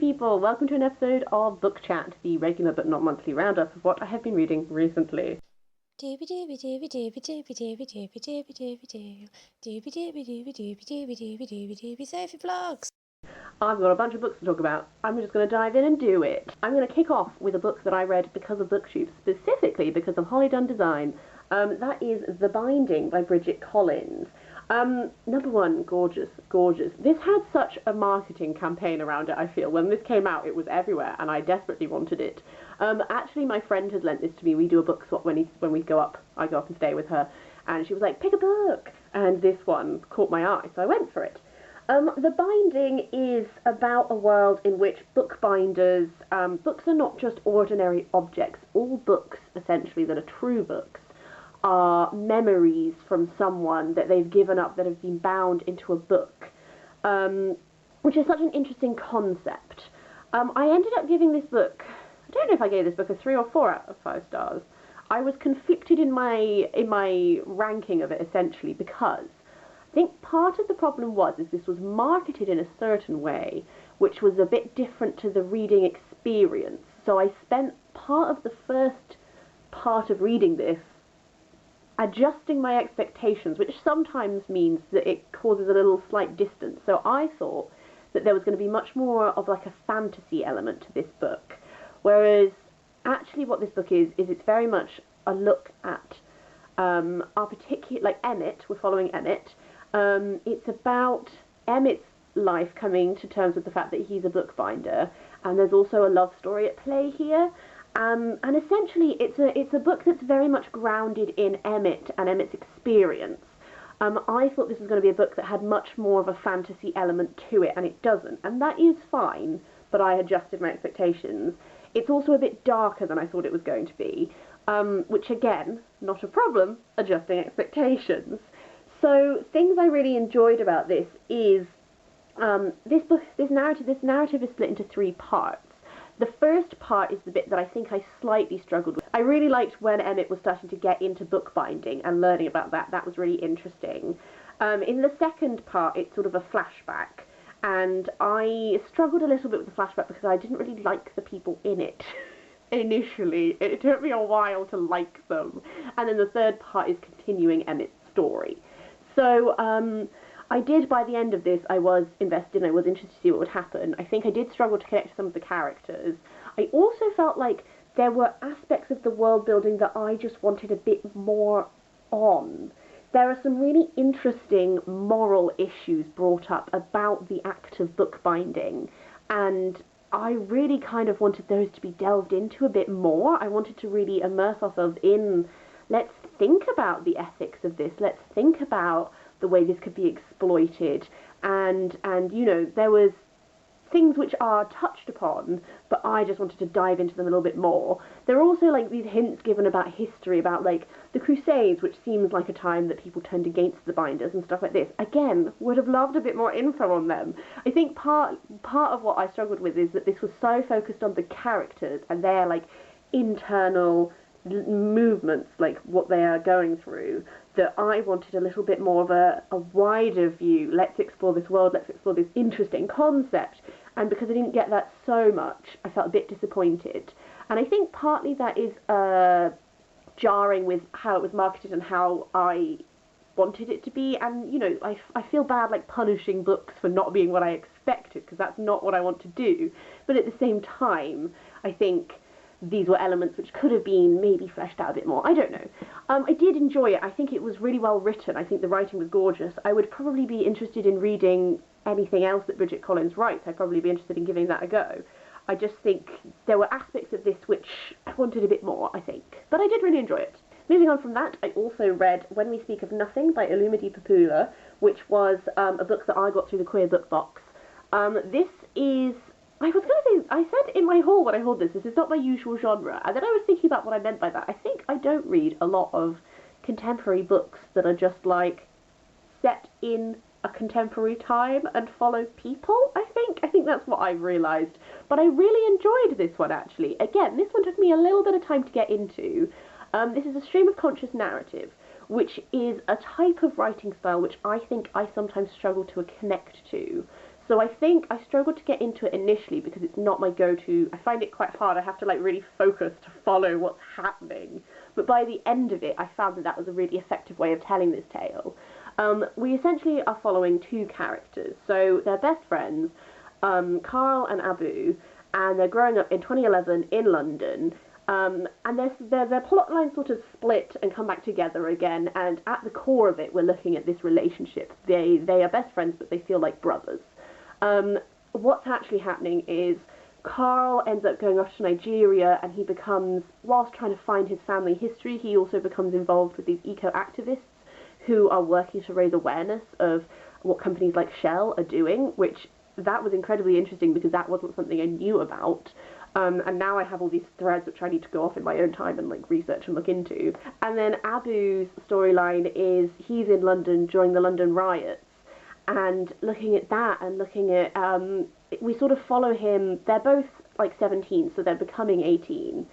people, welcome to an episode of Book Chat, the regular but not monthly roundup of what I have been reading recently. Sophie Vlogs. I've got a bunch of books to talk about. I'm just going to dive in and do it. I'm going to kick off with a book that I read because of Booktubers, specifically because of Holly Dunn Design. That is The Binding by Bridget Collins. Number one, gorgeous, gorgeous. This had such a marketing campaign around it, I feel. When this came out, it was everywhere, and I desperately wanted it. Actually, my friend has lent this to me. We do a book swap when we go up. I go up and stay with her, and she was like, pick a book, and this one caught my eye, so I went for it. The Binding is about a world in which bookbinders, books are not just ordinary objects. All books, essentially, that are true books, are memories from someone that they've given up that have been bound into a book, which is such an interesting concept. I ended up giving this book, I don't know if I gave this book a 3 or 4 out of 5 stars. I was conflicted in my ranking of it, essentially, because I think part of the problem was this was marketed in a certain way, which was a bit different to the reading experience. So I spent part of the first part of reading this adjusting my expectations, which sometimes means that it causes a little slight distance. So I thought that there was going to be much more of like a fantasy element to this book, whereas actually what this book is it's very much a look at our particular, like Emmett, we're following Emmett. It's about Emmett's life coming to terms with the fact that he's a bookbinder, and there's also a love story at play here. And essentially, it's a book that's very much grounded in Emmett and Emmett's experience. I thought this was going to be a book that had much more of a fantasy element to it, and it doesn't. And that is fine, but I adjusted my expectations. It's also a bit darker than I thought it was going to be, which again, not a problem, adjusting expectations. So things I really enjoyed about this is this narrative is split into 3 parts. The first part is the bit that I think I slightly struggled with. I really liked when Emmett was starting to get into bookbinding and learning about that. That was really interesting. In the second part, it's sort of a flashback, and I struggled a little bit with the flashback because I didn't really like the people in it initially. It took me a while to like them. And then the third part is continuing Emmett's story. So, I did, by the end of this, I was invested and I was interested to see what would happen. I think I did struggle to connect to some of the characters. I also felt like there were aspects of the world building that I just wanted a bit more on. There are some really interesting moral issues brought up about the act of bookbinding, and I really kind of wanted those to be delved into a bit more. I wanted to really immerse ourselves in, let's think about the ethics of this, let's think about the way this could be exploited, and you know, there was things which are touched upon, but I just wanted to dive into them a little bit more. There are also like these hints given about history, about like the Crusades, which seems like a time that people turned against the binders and stuff like this. Again, would have loved a bit more info on them. I think part of what I struggled with is that this was so focused on the characters and their like internal movements, like what they are going through, that I wanted a little bit more of a wider view. Let's explore this world, let's explore this interesting concept. And because I didn't get that so much, I felt a bit disappointed. And I think partly that is jarring with how it was marketed and how I wanted it to be. And, you know, I feel bad like punishing books for not being what I expected, because that's not what I want to do. But at the same time, I think these were elements which could have been maybe fleshed out a bit more. I don't know. I did enjoy it. I think it was really well written. I think the writing was gorgeous. I would probably be interested in reading anything else that Bridget Collins writes. I'd probably be interested in giving that a go. I just think there were aspects of this which I wanted a bit more, I think. But I did really enjoy it. Moving on from that, I also read When We Speak of Nothing by Olumide Popoola, which was a book that I got through the Queer Book Box. This is... I was going to say, I said in my haul when I hauled this is not my usual genre, and then I was thinking about what I meant by that. I think I don't read a lot of contemporary books that are just like set in a contemporary time and follow people, I think that's what I've realised. But I really enjoyed this one, actually. Again, this one took me a little bit of time to get into. This is a stream of conscious narrative, which is a type of writing style which I think I sometimes struggle to connect to. So I think I struggled to get into it initially because it's not my go-to. I find it quite hard. I have to like really focus to follow what's happening. But by the end of it, I found that that was a really effective way of telling this tale. We essentially are following two characters. So they're best friends, Carl and Abu, and they're growing up in 2011 in London. And their plot lines sort of split and come back together again, and at the core of it, we're looking at this relationship. They are best friends, but they feel like brothers. What's actually happening is Carl ends up going off to Nigeria, and he becomes, whilst trying to find his family history, he also becomes involved with these eco-activists who are working to raise awareness of what companies like Shell are doing, which that was incredibly interesting because that wasn't something I knew about. And now I have all these threads which I need to go off in my own time and like research and look into. And then Abu's storyline is he's in London during the London riots, and looking at that and looking at we sort of follow him. They're both like 17, so they're becoming 18,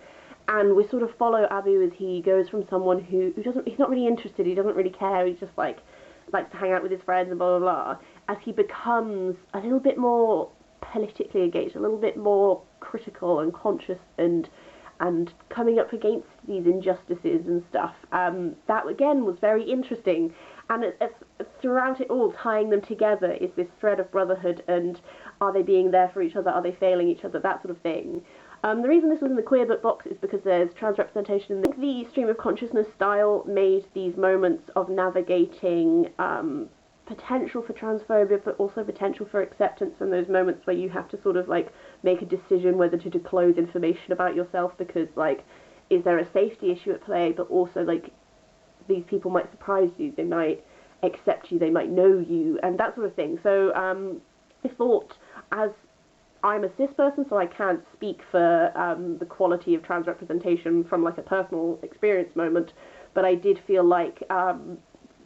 and we sort of follow Abu as he goes from someone who he's not really interested, he doesn't really care, he's just like likes to hang out with his friends and blah blah blah, as he becomes a little bit more politically engaged, a little bit more critical and conscious and coming up against these injustices and stuff. That again was very interesting, and throughout it all, tying them together is this thread of brotherhood and are they being there for each other, are they failing each other, that sort of thing. The reason this was in the queer book box is because there's trans representation. I think the stream of consciousness style made these moments of navigating potential for transphobia, but also potential for acceptance, and those moments where you have to sort of like make a decision whether to disclose information about yourself because like, is there a safety issue at play, but also like these people might surprise you, they might accept you, they might know you, and that sort of thing. So I thought, as I'm a cis person, so I can't speak for the quality of trans representation from like a personal experience moment, but I did feel like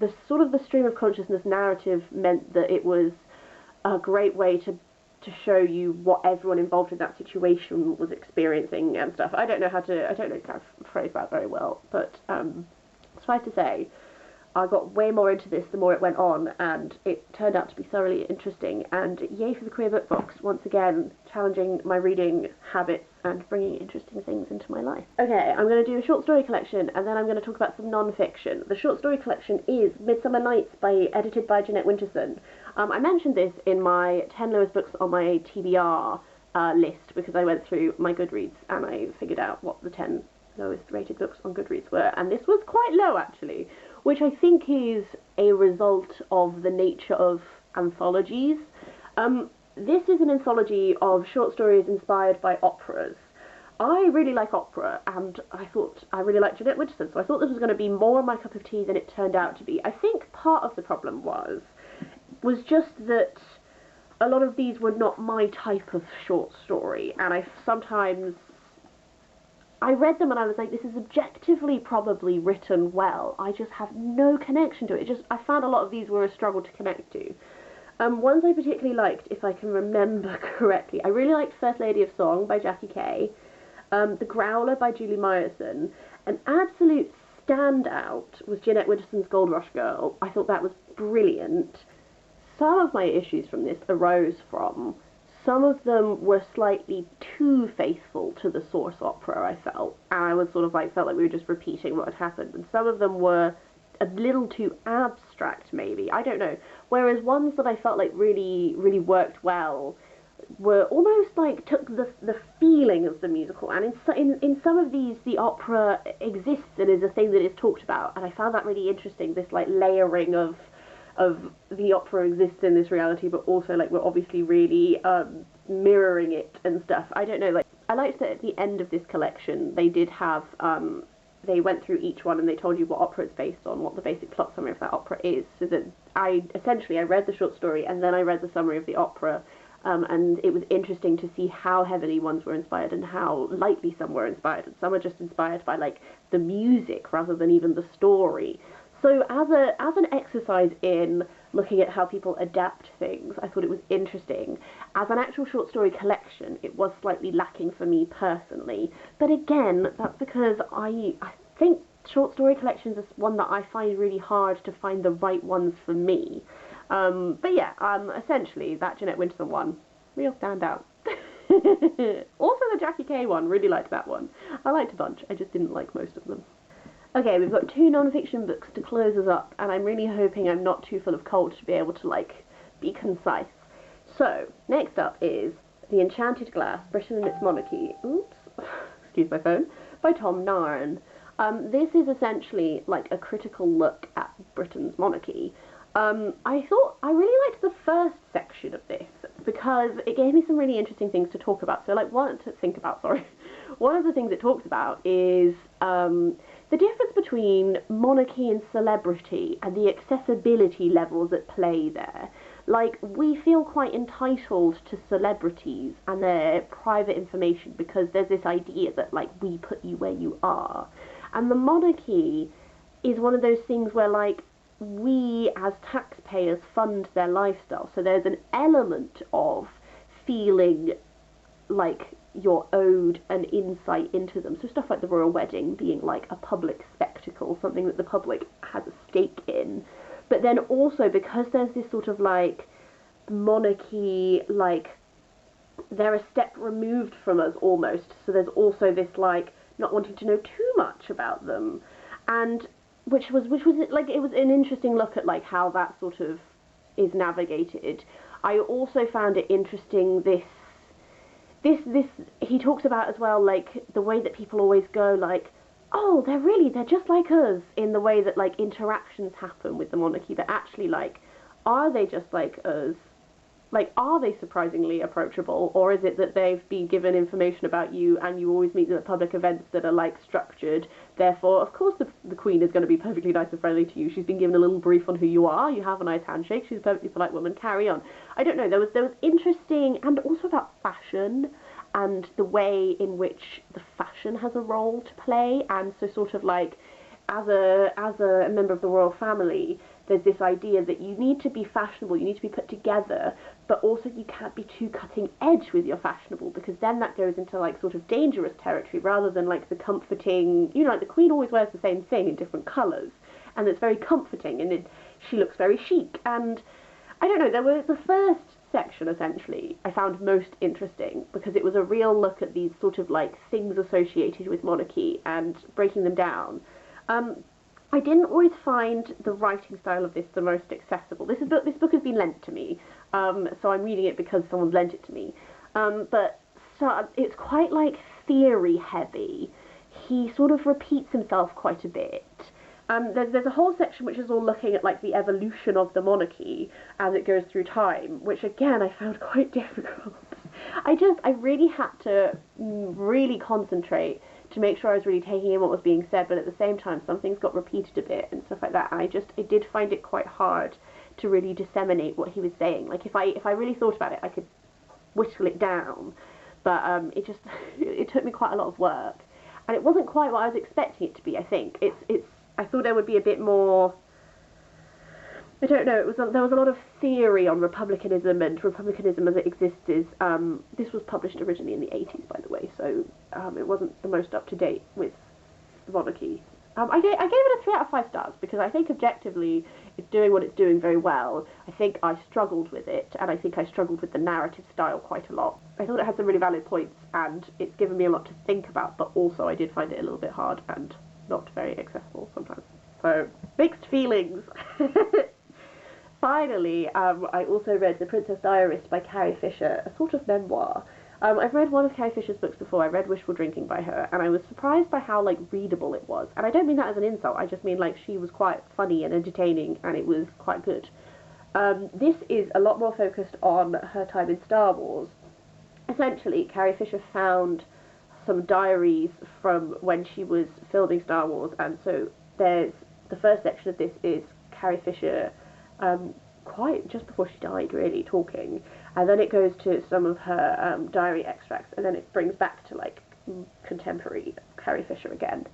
the sort of the stream of consciousness narrative meant that it was a great way to show you what everyone involved in that situation was experiencing and stuff. I don't know how to phrase that very well, but suffice to say, I got way more into this the more it went on, and it turned out to be thoroughly interesting, and yay for the queer book box, once again challenging my reading habits and bringing interesting things into my life. Okay, I'm going to do a short story collection, and then I'm going to talk about some non-fiction. The short story collection is Midsummer Nights, edited by Jeanette Winterson. I mentioned this in my 10 lowest books on my TBR list, because I went through my Goodreads and I figured out what the 10 lowest rated books on Goodreads were, and this was quite low actually, which I think is a result of the nature of anthologies. This is an anthology of short stories inspired by operas. I really like opera, and I thought I really liked Jeanette Winterson, so I thought this was going to be more my cup of tea than it turned out to be. I think part of the problem was just that a lot of these were not my type of short story, and I read them and I was like, this is objectively probably written well. I just have no connection to it. I found a lot of these were a struggle to connect to. Ones I particularly liked, if I can remember correctly, I really liked First Lady of Song by Jackie Kay, The Growler by Julie Myerson. An absolute standout was Jeanette Winterson's Gold Rush Girl. I thought that was brilliant. Some of my issues from this arose from some of them were slightly too faithful to the source opera, I felt. And I was sort of like, felt like we were just repeating what had happened. And some of them were a little too abstract, maybe. I don't know. Whereas ones that I felt like really, really worked well were almost like took the feeling of the musical. And in some of these, the opera exists and is a thing that is talked about. And I found that really interesting, this like layering of the opera exists in this reality, but also like we're obviously really mirroring it and stuff. I don't know, like I liked that at the end of this collection they did have they went through each one and they told you what opera it's based on, what the basic plot summary of that opera is, so that I read the short story and then I read the summary of the opera, and it was interesting to see how heavily ones were inspired and how lightly some were inspired, and some are just inspired by like the music rather than even the story. So as an exercise in looking at how people adapt things, I thought it was interesting. As an actual short story collection, it was slightly lacking for me personally. But again, that's because I think short story collections is one that I find really hard to find the right ones for me. But yeah, essentially that Jeanette Winterson one, real standout. Also the Jackie Kay one, really liked that one. I liked a bunch, I just didn't like most of them. Okay, we've got 2 non-fiction books to close us up, and I'm really hoping I'm not too full of cold to be able to, like, be concise. So, next up is The Enchanted Glass, Britain and Its Monarchy, oops, excuse my phone, by Tom Nairn. This is essentially, like, a critical look at Britain's monarchy. I really liked the first section of this, because it gave me some really interesting things to talk about. So, like, one of the things it talks about is, the difference between monarchy and celebrity and the accessibility levels at play there. Like, we feel quite entitled to celebrities and their private information because there's this idea that, like, we put you where you are. And the monarchy is one of those things where, like, we as taxpayers fund their lifestyle. So there's an element of feeling like you're owed an insight into them. So stuff like the royal wedding being like a public spectacle, something that the public has a stake in. But then also because there's this sort of like monarchy, like they're a step removed from us almost. So there's also this like not wanting to know too much about them. And which was like, it was an interesting look at like how that sort of is navigated. I also found it interesting this he talks about as well, like the way that people always go like, oh, they're just like us, in the way that like interactions happen with the monarchy, but actually like, are they just like us? Like, are they surprisingly approachable, or is it that they've been given information about you and you always meet them at public events that are like structured, therefore of course the Queen is going to be perfectly nice and friendly to you, she's been given a little brief on who you are, you have a nice handshake, she's a perfectly polite woman, carry on. I don't know, there was interesting, and also about fashion and the way in which the fashion has a role to play, and so sort of like as a member of the royal family, there's this idea that you need to be fashionable, you need to be put together, but also you can't be too cutting edge with your fashionable, because then that goes into like sort of dangerous territory rather than like the comforting, you know, like the Queen always wears the same thing in different colours, and it's very comforting, and she looks very chic. And I don't know, there was the first section essentially I found most interesting because it was a real look at these sort of like things associated with monarchy and breaking them down. I didn't always find the writing style of this the most accessible. This book has been lent to me, so I'm reading it because someone's lent it to me. But so it's quite like theory heavy. He sort of repeats himself quite a bit. There's a whole section which is all looking at like the evolution of the monarchy as it goes through time, which again I found quite difficult. I really had to really concentrate to make sure I was really taking in what was being said, but at the same time some things got repeated a bit and stuff like that, and I did find it quite hard to really disseminate what he was saying. Like if I really thought about it, I could whittle it down, but it took me quite a lot of work, and it wasn't quite what I was expecting it to be. I think I thought there would be a bit more, I don't know, there was a lot of theory on republicanism and republicanism as it exists. This was published originally in the 80s, by the way, so it wasn't the most up-to-date with the monarchy. I gave it a 3 out of 5 stars because I think objectively it's doing what it's doing very well. I think I struggled with it, and I think I struggled with the narrative style quite a lot. I thought it had some really valid points, and it's given me a lot to think about, but also I did find it a little bit hard and not very accessible sometimes. So, mixed feelings. Finally, I also read The Princess Diaries by Carrie Fisher, a sort of memoir. I've read one of Carrie Fisher's books before. I read Wishful Drinking by her, and I was surprised by how, like, readable it was. And I don't mean that as an insult, I just mean, like, she was quite funny and entertaining, and it was quite good. This is a lot more focused on her time in Star Wars. Essentially, Carrie Fisher found some diaries from when she was filming Star Wars, and so there's the first section of this is Carrie Fisher quite just before she died, really, talking, and then it goes to some of her diary extracts, and then it brings back to like contemporary Carrie Fisher again.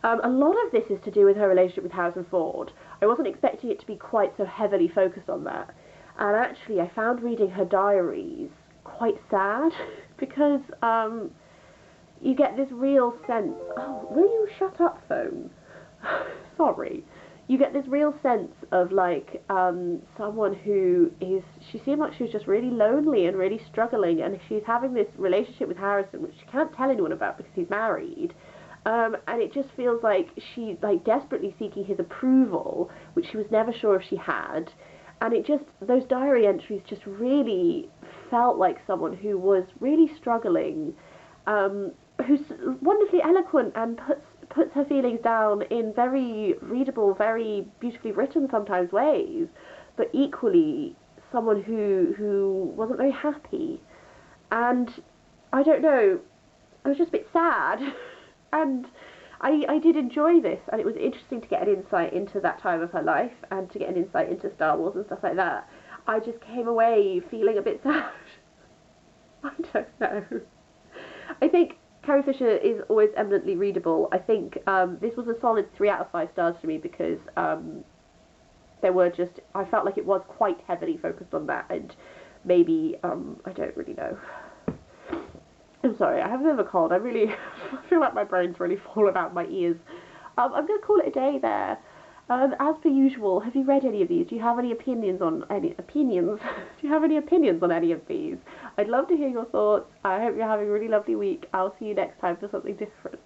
A lot of this is to do with her relationship with Harrison Ford. I wasn't expecting it to be quite so heavily focused on that, and actually I found reading her diaries quite sad because you get this real sense, oh, will you shut up, phone? Sorry. you get this real sense of like someone who is, she seemed like she was just really lonely and really struggling, and she's having this relationship with Harrison which she can't tell anyone about because he's married. And it just feels like she's like desperately seeking his approval, which she was never sure if she had. And it just, those diary entries just really felt like someone who was really struggling, who's wonderfully eloquent and puts her feelings down in very readable, very beautifully written sometimes ways, but equally someone who wasn't very happy. And I don't know, I was just a bit sad. And I did enjoy this, and it was interesting to get an insight into that time of her life and to get an insight into Star Wars and stuff like that. I just came away feeling a bit sad. I don't know. I think Carrie Fisher is always eminently readable. I think this was a solid 3 out of 5 stars for me because there were just, I felt like it was quite heavily focused on that, and maybe, I don't really know. I'm sorry, I have a bit of a cold. I feel like my brain's really fallen out my ears. I'm going to call it a day there. As per usual, have you read any of these? Do you have any opinions on any opinions? Do you have any opinions on any of these? I'd love to hear your thoughts. I hope you're having a really lovely week. I'll see you next time for something different.